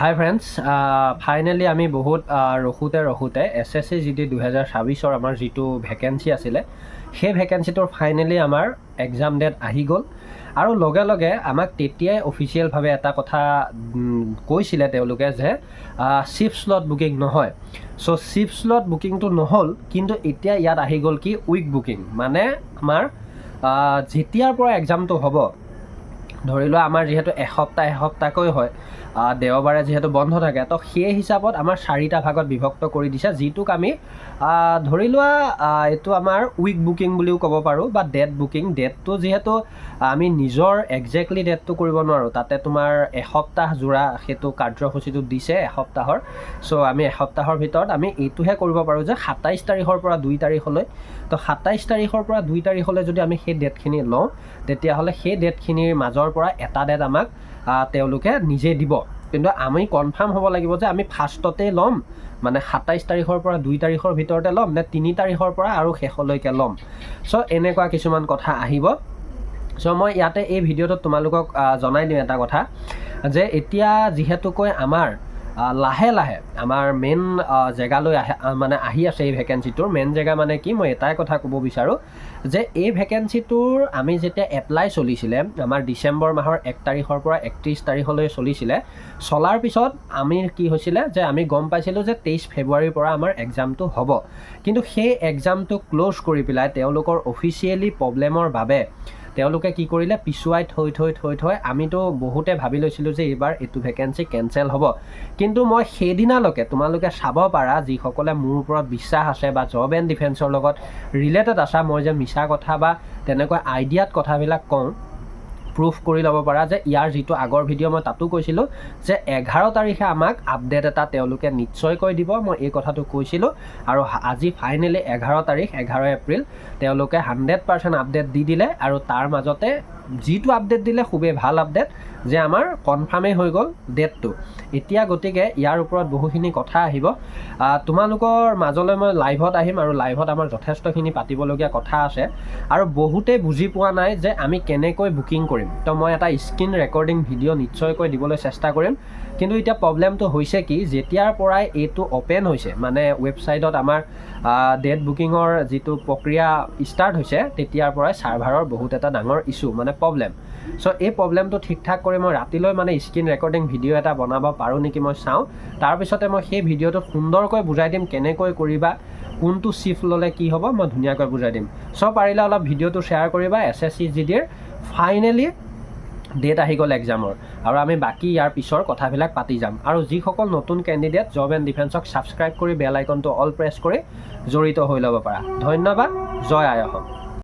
হাই friends, finally আমি বহুত ৰখোতে SSC GD 2026 আমাৰ যিটো ভেকেঞ্চি আছিলে সেই ভেকেঞ্চিটোৰ ফাইনেলি আমাৰ এক্সাম ডেট আহি গ'ল আৰু লগে লগে আমাক তেতিয়াই অফিচিয়েলভাৱে এটা কথা কৈছিলে তেওঁলোকে যে চিফ স্লট বুকিং নহয়। চ' চিফ স্লট বুকিংটো নহ'ল, কিন্তু এতিয়া ইয়াত আহি গ'ল কি উইক বুকিং, মানে আমাৰ যেতিয়াৰ পৰা এক্সামটো হ'ব, ধৰি লোৱা আমাৰ যিহেতু এসপ্তাহকৈ হয়, দেওবাৰে যিহেতু বন্ধ থাকে, তো সেই হিচাপত আমাৰ 4টা ভাগত বিভক্ত কৰি দিছে, যিটোক আমি ধৰি লোৱা এইটো আমাৰ উইক বুকিং বুলিও ক'ব পাৰোঁ বা ডেট বুকিং। ডেটটো যিহেতু আমি নিজৰ একজেক্টলি ডেটটো কৰিব নোৱাৰোঁ, তাতে তোমাৰ এসপ্তাহ জোৰা সেইটো কাৰ্যসূচীটো দিছে এসপ্তাহৰ। চ' আমি এসপ্তাহৰ ভিতৰত আমি এইটোহে কৰিব পাৰোঁ যে 27 তাৰিখৰ পৰা 2 তাৰিখলৈ। তো 27 তাৰিখৰ পৰা 2 তাৰিখলৈ যদি আমি সেই ডেটখিনি লওঁ, তেতিয়াহ'লে সেই ডেটখিনিৰ মাজৰ পৰা এটা ডেট আমাক তেওঁলোকে নিজে দিব। কিন্তু আমি কনফাৰ্ম হ'ব লাগিব যে আমি ফাৰ্ষ্টতেই ল'ম, মানে 27 তাৰিখৰ পৰা 2 তাৰিখৰ ভিতৰতে ল'ম নে 3 তাৰিখৰ পৰা আৰু শেষলৈকে ল'ম। চ' এনেকুৱা কিছুমান কথা আহিব। চ' মই ইয়াতে এই ভিডিঅ'টোত তোমালোকক জনাই দিওঁ এটা কথা যে এতিয়া যিহেতুকৈ আমাৰ লাহে লাহে আমাৰ মেইন জেগালৈ আহি আছে এই ভেকেঞ্চিটোৰ। মেইন জেগা মানে কি, মই এটাই কথা ক'ব বিচাৰোঁ যে এই ভেকেঞ্চিটোৰ আমি যেতিয়া এপ্লাই চলিছিলে, আমাৰ ডিচেম্বৰ মাহৰ 1 তাৰিখৰ পৰা 31 তাৰিখলৈ চলিছিলে। চলাৰ পিছত আমি কি হৈছিলে যে আমি গম পাইছিলোঁ যে 23 ফেব্ৰুৱাৰীৰ পৰা আমাৰ এক্সামটো হ'ব, কিন্তু সেই এক্সামটো ক্ল'জ কৰি পেলাই তেওঁলোকৰ অফিচিয়েলি প্ৰব্লেমৰ বাবে তেওঁলোকে কি কৰিলে, পিছুৱাই থৈ আমিতো বহুতে ভাবি লৈছিলোঁ যে এইবাৰ এইটো ভেকেঞ্চি কেঞ্চেল হ'ব। কিন্তু মই সেইদিনালৈকে তোমালোকে চাব পাৰা, যিসকলে মোৰ ওপৰত বিশ্বাস আছে বা জব এণ্ড ডিফেন্সৰ লগত ৰিলেটেড আছা, মই যে মিছা কথা বা তেনেকুৱা আইডিয়াত কথাবিলাক কওঁ, প্ৰুফ কৰি ল'ব পাৰা যে ইয়াৰ যিটো আগৰ ভিডিঅ' মই তাতো কৈছিলোঁ যে 11 তাৰিখে আমাক আপডেট এটা তেওঁলোকে নিশ্চয়কৈ দিব, মই এই কথাটো কৈছিলোঁ। আৰু আজি ফাইনেলি 11 তাৰিখ, 11 এপ্ৰিল, তেওঁলোকে 100% আপডেট দি দিলে। আৰু তাৰ মাজতে যিটো আপডেট দিলে খুবেই ভাল আপডেট, যে আমাৰ কনফাৰ্মেই হৈ গ'ল ডেটটো। এতিয়া গতিকে ইয়াৰ ওপৰত বহুখিনি কথা আহিব, তোমালোকৰ মাজলৈ মই লাইভত আহিম, আৰু লাইভত আমাৰ যথেষ্টখিনি পাতিবলগীয়া কথা আছে। আৰু বহুতেই বুজি পোৱা নাই যে আমি কেনেকৈ বুকিং কৰিম, তো মই এটা স্ক্ৰীন ৰেকৰ্ডিং ভিডিঅ' নিশ্চয়কৈ দিবলৈ চেষ্টা কৰিম। কিন্তু এতিয়া প্ৰব্লেমটো হৈছে কি, যেতিয়াৰ পৰাই এইটো অ'পেন হৈছে, মানে ৱেবছাইটত আমাৰ ডেট বুকিঙৰ যিটো প্ৰক্ৰিয়া ষ্টাৰ্ট হৈছে, তেতিয়াৰ পৰাই ছাৰ্ভাৰৰ বহুত এটা ডাঙৰ ইছ্যু, মানে প্ৰব্লেম। চ' এই প্ৰব্লেমটো ঠিক ঠাক কৰি মই ৰাতিলৈ মানে স্ক্ৰীন ৰেকৰ্ডিং ভিডিঅ' এটা বনাব পাৰোঁ নেকি মই চাওঁ। তাৰপিছতে মই সেই ভিডিঅ'টোত সুন্দৰকৈ বুজাই দিম কেনেকৈ কৰিবা, কোনটো চিফ্ট ল'লে কি হ'ব, মই ধুনীয়াকৈ বুজাই দিম। চ' পাৰিলে অলপ ভিডিঅ'টো শ্বেয়াৰ কৰিবা। SSC GDৰ ফাইনেলি ডেট আহি গ'ল এক্সামৰ, আৰু আমি বাকী ইয়াৰ পিছৰ কথাবিলাক পাতি যাম। আৰু যিসকল নতুন কেণ্ডিডেট জব এণ্ড ডিফেন্সক ছাবস্ক্ৰাইব কৰি বেল আইকনটো অল প্ৰেছ কৰি জড়িত হৈ ল'ব পাৰা। ধন্যবাদ। জয় আই অসম।